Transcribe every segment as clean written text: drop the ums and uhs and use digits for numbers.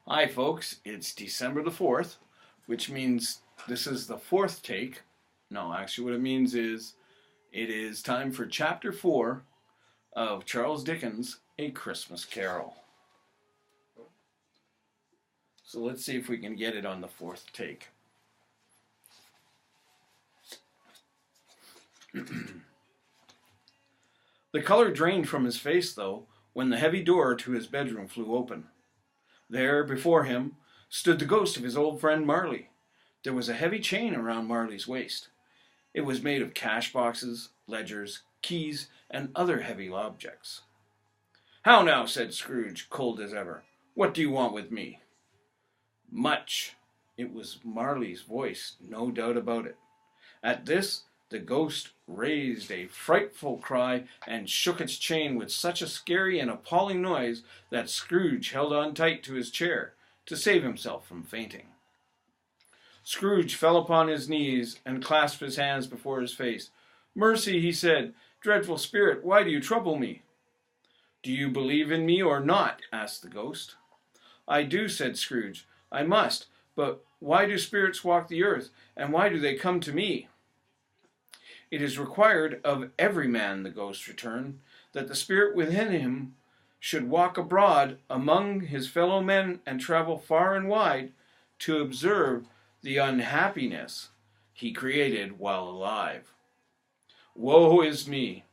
Hi folks, it's December the 4th, which means this is the fourth take. No, actually what it means is it is time for chapter 4 of Charles Dickens' A Christmas Carol. So let's see if we can get it on the fourth take. The color drained from his face, though, when the heavy door to his bedroom flew open. There, before him, stood the ghost of his old friend Marley. There was a heavy chain around Marley's waist. It was made of cash boxes, ledgers, keys, and other heavy objects. "How now," said Scrooge, cold as ever. "What do you want with me?" "Much." It was Marley's voice, no doubt about it. At this, the ghost raised a frightful cry and shook its chain with such a scary and appalling noise that Scrooge held on tight to his chair to save himself from fainting. Scrooge fell upon his knees and clasped his hands before his face. "Mercy," he said. "Dreadful spirit, why do you trouble me?" "Do you believe in me or not?" asked the ghost. "I do," said Scrooge. "I must. But why do spirits walk the earth, and why do they come to me?" "It is required of every man," the ghost returned, "that the spirit within him should walk abroad among his fellow men and travel far and wide to observe the unhappiness he created while alive." "Woe is me!"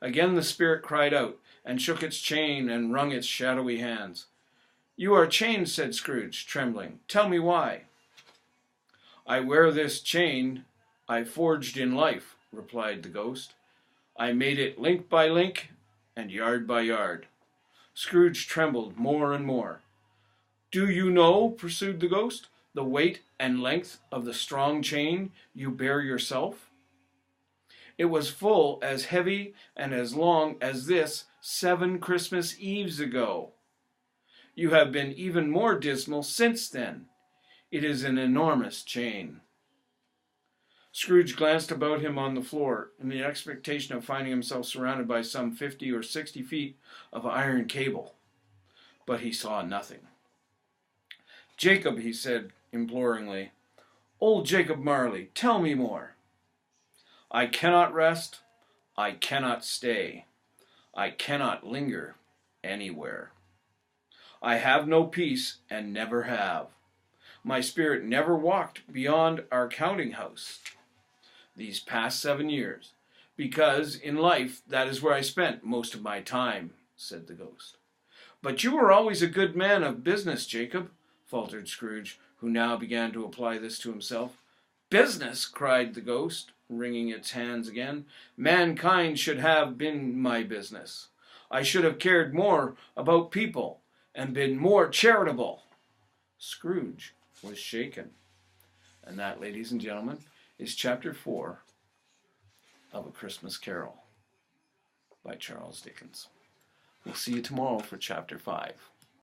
Again the spirit cried out, and shook its chain and wrung its shadowy hands. "You are chained," said Scrooge, trembling. "Tell me why." "I wear this chain I forged in life," replied the ghost. "I made it link by link and yard by yard." Scrooge trembled more and more. "Do you know," pursued the ghost, "the weight and length of the strong chain you bear yourself? It was full as heavy and as long as this 7 Christmas Eves ago. You have been even more dismal since then. It is an enormous chain." Scrooge glanced about him on the floor in the expectation of finding himself surrounded by some 50 or 60 feet of iron cable, but he saw nothing. "Jacob," he said imploringly, "old Jacob Marley, tell me more." "I cannot rest, I cannot stay, I cannot linger anywhere. I have no peace and never have. My spirit never walked beyond our counting house these past 7 years, because in life that is where I spent most of my time," said the ghost. "But you were always a good man of business, Jacob," faltered Scrooge, who now began to apply this to himself. "Business!" cried the ghost, wringing its hands again. "Mankind should have been my business. I should have cared more about people and been more charitable." Scrooge was shaken. And that, ladies and gentlemen, is chapter 4 of A Christmas Carol by Charles Dickens. We'll see you tomorrow for chapter 5.